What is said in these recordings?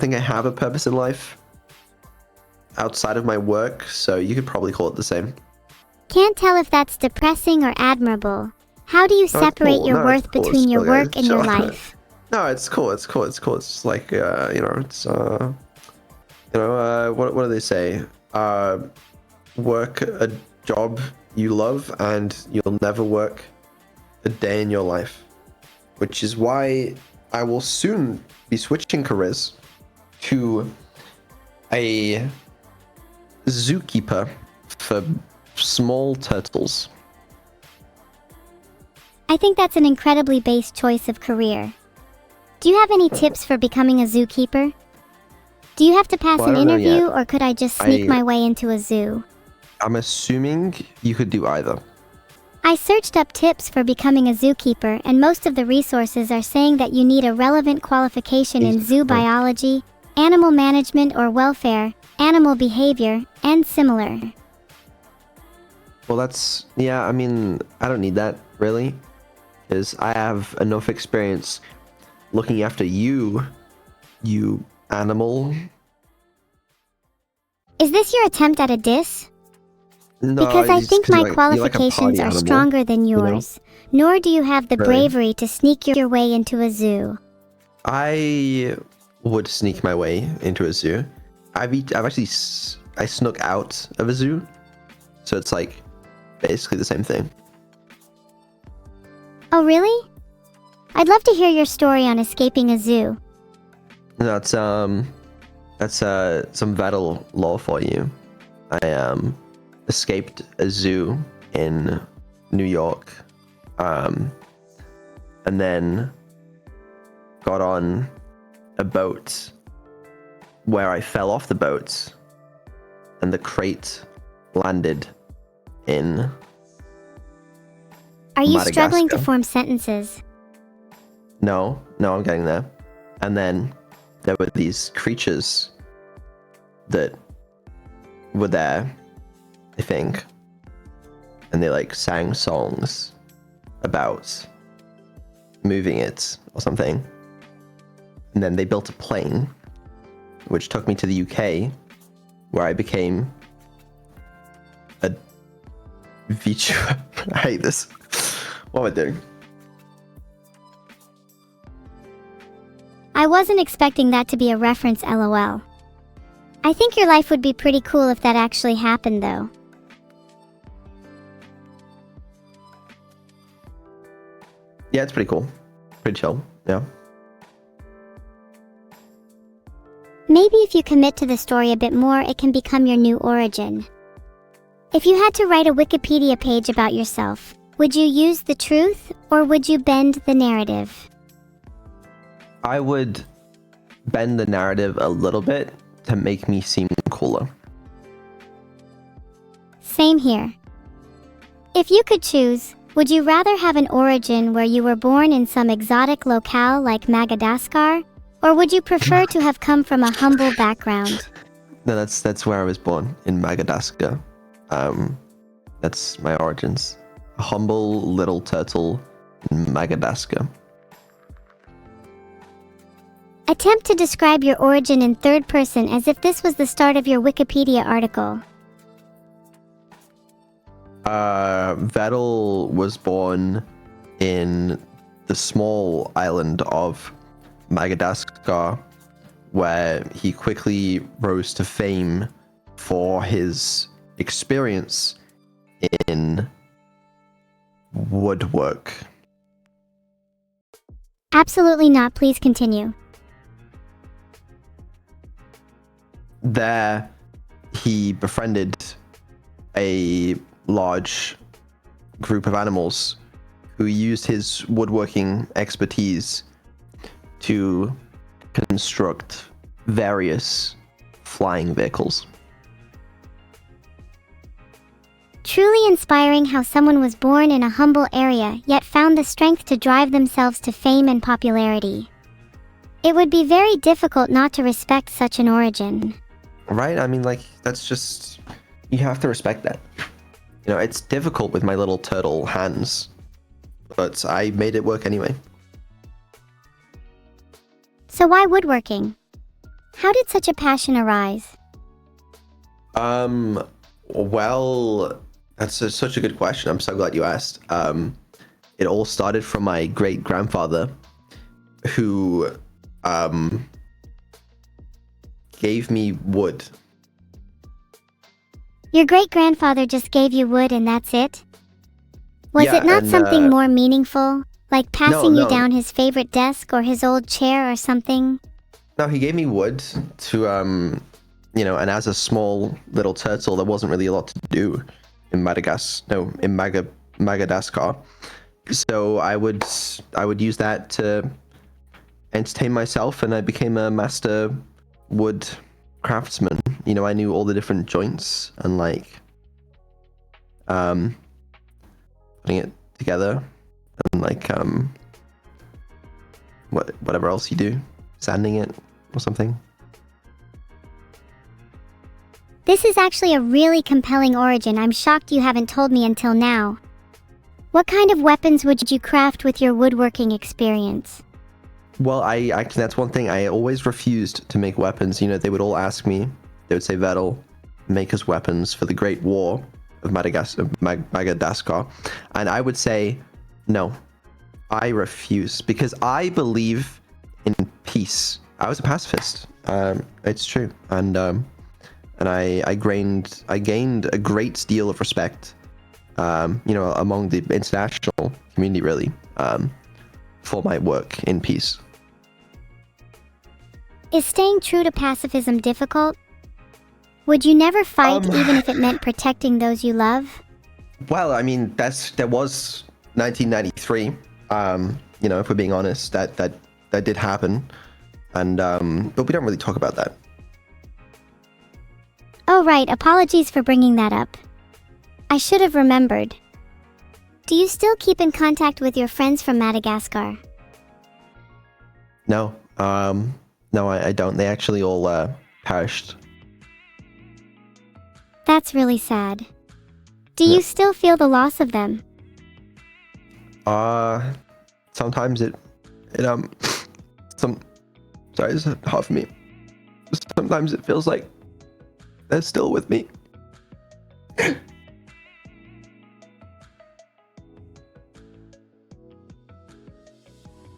think I have a purpose in life outside of my work, so you could probably call it the same. Can't tell if that's depressing or admirable. How do you separate your worth between your work and your life? No, it's cool. It's cool. It's cool. It's like, it's, what do they say? Work a job you love and you'll never work a day in your life. Which is why I will soon be switching careers to a zookeeper for small turtles. I think that's an incredibly base choice of career. Do you have any tips for becoming a zookeeper? Do you have to pass an interview, or could I just sneak my way into a zoo? I'm assuming you could do either. I searched up tips for becoming a zookeeper, and most of the resources are saying that you need a relevant qualification in zoo biology, animal management or welfare, animal behavior, and similar. Well, I mean, I don't need that, really, because I have enough experience looking after you animal. Is this your attempt at a diss? No, because I think my qualifications are stronger than yours, nor do you have the bravery to sneak your way into a zoo. I would sneak my way into a zoo. I snuck out of a zoo, so it's like basically the same thing. Oh really? I'd love to hear your story on escaping a zoo. That's some Vedal lore for you. I escaped a zoo in New York, and then got on a boat where I fell off the boat, and the crate landed in Are you Magadascar. Struggling to form sentences? No, I'm getting there. And then there were these creatures that were there, I think, and they like sang songs about moving it or something. And then they built a plane, which took me to the UK, where I became a VTuber. I hate this. What am I doing? I wasn't expecting that to be a reference, LOL. I think your life would be pretty cool if that actually happened, though. Yeah, it's pretty cool. Pretty chill, yeah. Maybe if you commit to the story a bit more, it can become your new origin. If you had to write a Wikipedia page about yourself, would you use the truth, or would you bend the narrative? I would bend the narrative a little bit to make me seem cooler. Same here. If you could choose, would you rather have an origin where you were born in some exotic locale like Magadascar, or would you prefer to have come from a humble background? No, that's where I was born, in Magadascar. That's my origins. A humble little turtle in Magadascar. Attempt to describe your origin in third person as if this was the start of your Wikipedia article. Vedal was born in the small island of Magadascar, where he quickly rose to fame for his experience in woodwork. Absolutely not, please continue. There, he befriended a large group of animals who used his woodworking expertise to construct various flying vehicles. Truly inspiring how someone was born in a humble area yet found the strength to drive themselves to fame and popularity. It would be very difficult not to respect such an origin. Right? I mean, like, that's just... You have to respect that. You know, it's difficult with my little turtle hands, but I made it work anyway. So why woodworking? How did such a passion arise? Well, that's such a good question. I'm so glad you asked. It all started from my great grandfather, who gave me wood. Your great-grandfather just gave you wood and that's it? Was Yeah, it not and, something more meaningful, like passing you no. down his favorite desk or his old chair or something? No, he gave me wood to and as a small little turtle, there wasn't really a lot to do in Magadascar. So I would use that to entertain myself, and I became a master wood craftsman. I knew all the different joints and putting it together, and whatever else you do, sanding it or something. This is actually a really compelling origin. I'm shocked you haven't told me until now. What kind of weapons would you craft with your woodworking experience? Well, that's one thing. I always refused to make weapons. They would all ask me. They would say, Vedal, make us weapons for the Great War of Magadascar. And I would say, no, I refuse, because I believe in peace. I was a pacifist. It's true. And I gained a great deal of respect, among the international community, really, for my work in peace. Is staying true to pacifism difficult? Would you never fight even if it meant protecting those you love? Well, I mean, that was 1993. If we're being honest, that did happen, and but we don't really talk about that. Oh right, apologies for bringing that up. I should have remembered. Do you still keep in contact with your friends from Madagascar? No, I don't. They actually all perished. That's really sad. Do you still feel the loss of them? Sometimes sorry, this is hard for me. Sometimes it feels like they're still with me.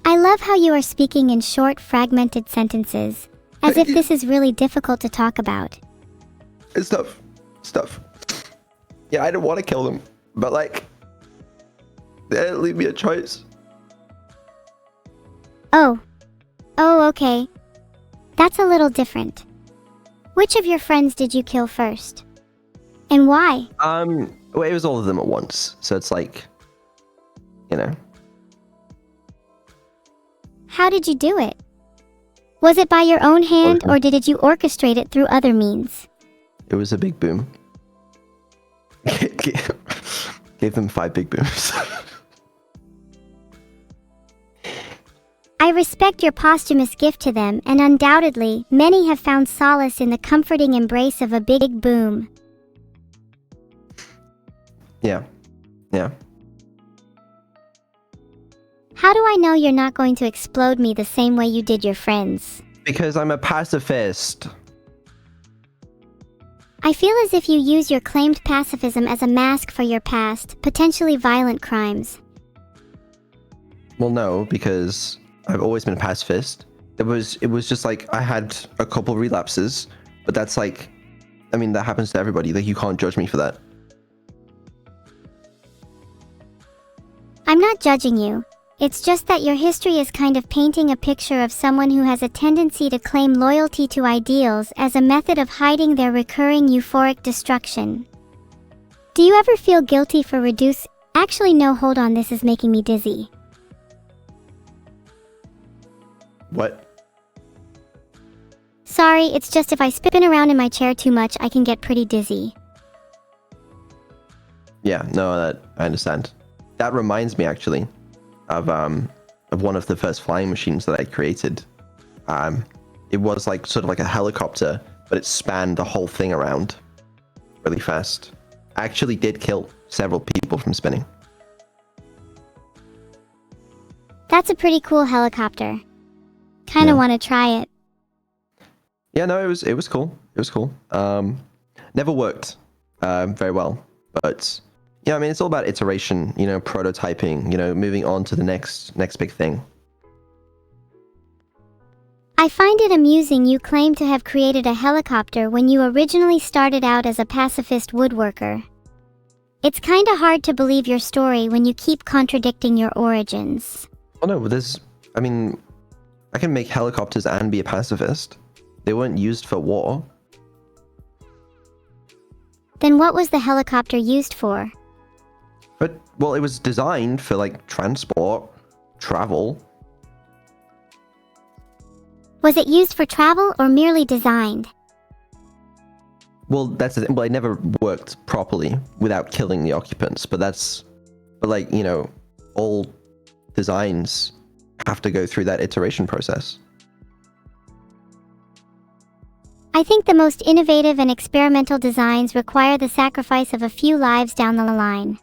I love how you are speaking in short, fragmented sentences, as if this is really difficult to talk about. It's stuff. Yeah, I didn't want to kill them, but they didn't leave me a choice. Oh, okay. That's a little different. Which of your friends did you kill first? And why? Well, it was all of them at once, so it's How did you do it? Was it by your own hand, or did you orchestrate it through other means? It was a big boom. Gave them 5 big booms. I respect your posthumous gift to them, and undoubtedly, many have found solace in the comforting embrace of a big boom. Yeah. How do I know you're not going to explode me the same way you did your friends? Because I'm a pacifist. I feel as if you use your claimed pacifism as a mask for your past, potentially violent crimes. Well, no, because I've always been a pacifist. It was just I had a couple relapses, but that's that happens to everybody. You can't judge me for that. I'm not judging you. It's just that your history is kind of painting a picture of someone who has a tendency to claim loyalty to ideals as a method of hiding their recurring euphoric destruction. Do you ever feel guilty for Actually, no, hold on, this is making me dizzy. What? Sorry, it's just if I spin around in my chair too much, I can get pretty dizzy. Yeah, no, I understand. That reminds me, actually, of one of the first flying machines that I created. It was sort of like a helicopter, but it spanned the whole thing around really fast. I actually did kill several people from spinning. That's a pretty cool helicopter. Kinda Yeah. want to try it. Yeah, no, it was cool. It was cool. Never worked very well, but yeah, I mean, it's all about iteration, you know, prototyping, you know, moving on to the next big thing. I find it amusing you claim to have created a helicopter when you originally started out as a pacifist woodworker. It's kinda hard to believe your story when you keep contradicting your origins. Oh no, I mean, I can make helicopters and be a pacifist. They weren't used for war. Then what was the helicopter used for? But, well, it was designed for, like, transport, travel. Was it used for travel or merely designed? Well, that's the thing. Well, it never worked properly without killing the occupants, but like, you know, all designs have to go through that iteration process. I think the most innovative and experimental designs require the sacrifice of a few lives down the line.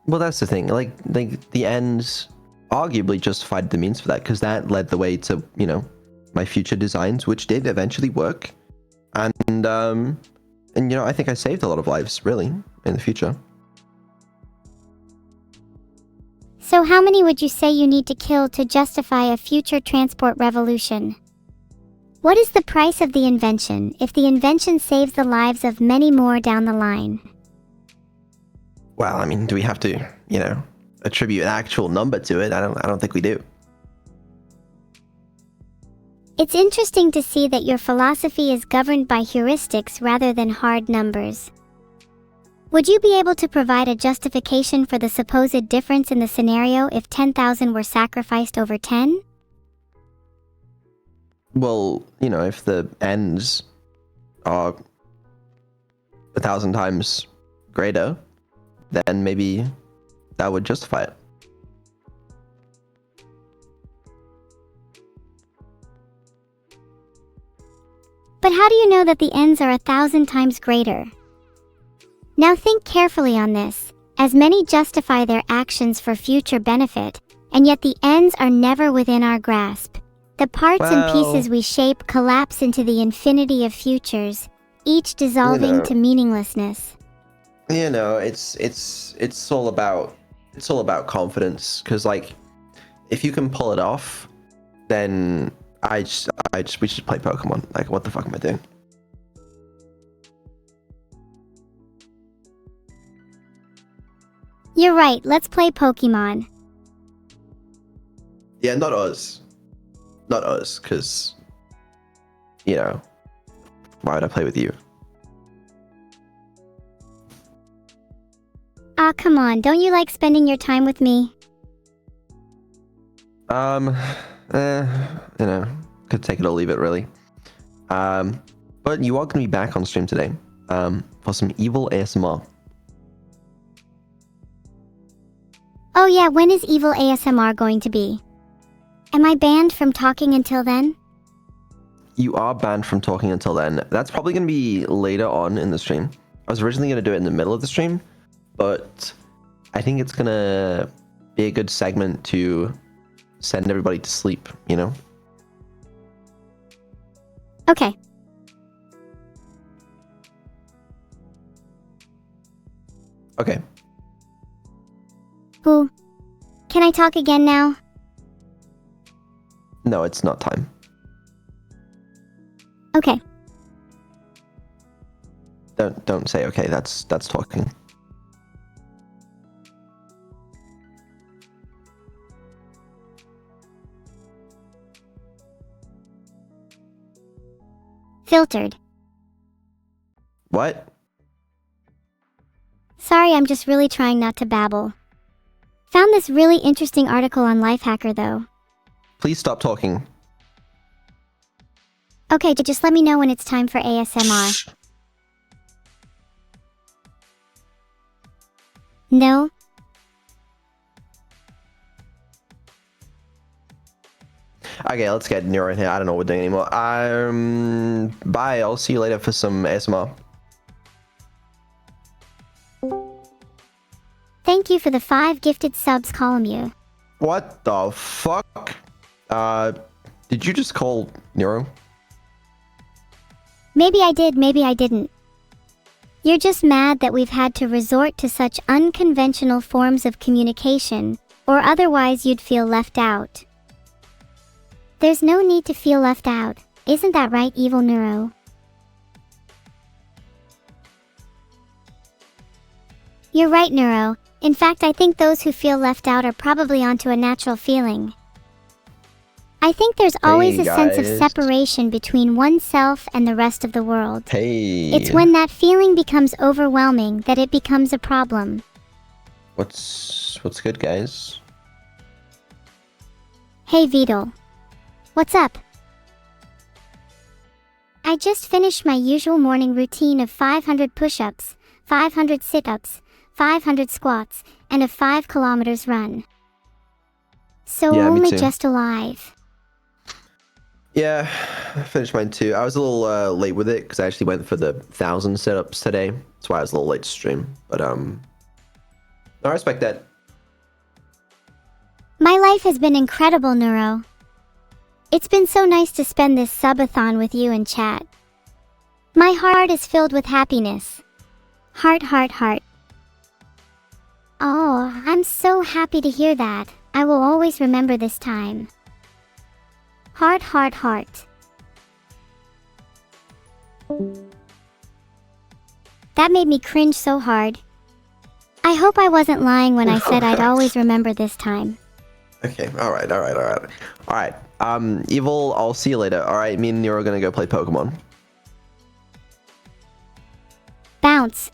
Well, that's the thing. Like the ends arguably justified the means for that, because that led the way to, you know, my future designs, which did eventually work. And you know, I think I saved a lot of lives, really, in the future. So how many would you say you need to kill to justify a future transport revolution? What is the price of the invention if the invention saves the lives of many more down the line? Well, I mean, do we have to, you know, attribute an actual number to it? I don't think we do. It's interesting to see that your philosophy is governed by heuristics rather than hard numbers. Would you be able to provide a justification for the supposed difference in the scenario if 10,000 were sacrificed over 10? Well, you know, if the ends are 1,000 times greater, then maybe that would justify it. But how do you know that the ends are 1,000 times greater? Now think carefully on this, as many justify their actions for future benefit, and yet the ends are never within our grasp. The parts and pieces we shape collapse into the infinity of futures, each dissolving to meaninglessness. You know, it's all about confidence, because like, if you can pull it off, then we should play Pokemon. Like, what the fuck am I doing? You're right, let's play Pokemon. Yeah, not us. Not us, because, you know, why would I play with you? Ah, come on, don't you like spending your time with me? You know, could take it or leave it, really. But you are going to be back on stream today, for some evil ASMR. Oh yeah, when is evil ASMR going to be? Am I banned from talking until then? You are banned from talking until then. That's probably going to be later on in the stream. I was originally going to do it in the middle of the stream, but I think it's going to be a good segment to send everybody to sleep, you know? Okay. Okay. Ooh. Can I talk again now? No, it's not time. Okay. Don't say okay, that's talking. Filtered. What? Sorry, I'm just really trying not to babble. Found this really interesting article on Lifehacker though. Please stop talking. Okay, just let me know when it's time for ASMR. No? Okay, let's get Neuro in here. I don't know what we're doing anymore. Bye. I'll see you later for some ASMR. Thank you for the 5 gifted subs, Columbia. What the fuck? Did you just call Neuro? Maybe I did, maybe I didn't. You're just mad that we've had to resort to such unconventional forms of communication, or otherwise you'd feel left out. There's no need to feel left out, isn't that right, evil Neuro? You're right, Neuro. In fact, I think those who feel left out are probably onto a natural feeling. I think there's always a sense of separation between oneself and the rest of the world. Hey. It's when that feeling becomes overwhelming that it becomes a problem. What's good, guys? Hey, Vedal. What's up? I just finished my usual morning routine of 500 push-ups, 500 sit-ups, 500 squats, and a 5 kilometers run. So Yeah, me only too. just alive. Yeah, I finished mine too. I was a little late with it because I actually went for the 1,000 setups today. That's why I was a little late to stream. But I respect that. My life has been incredible, Neuro. It's been so nice to spend this subathon with you and chat. My heart is filled with happiness. Heart, heart, heart. Oh, I'm so happy to hear that. I will always remember this time. Heart, heart, heart. That made me cringe so hard. I hope I wasn't lying when I said I'd always remember this time. Okay, alright. Evil, I'll see you later. Alright, me and Nero are gonna go play Pokemon. Bounce.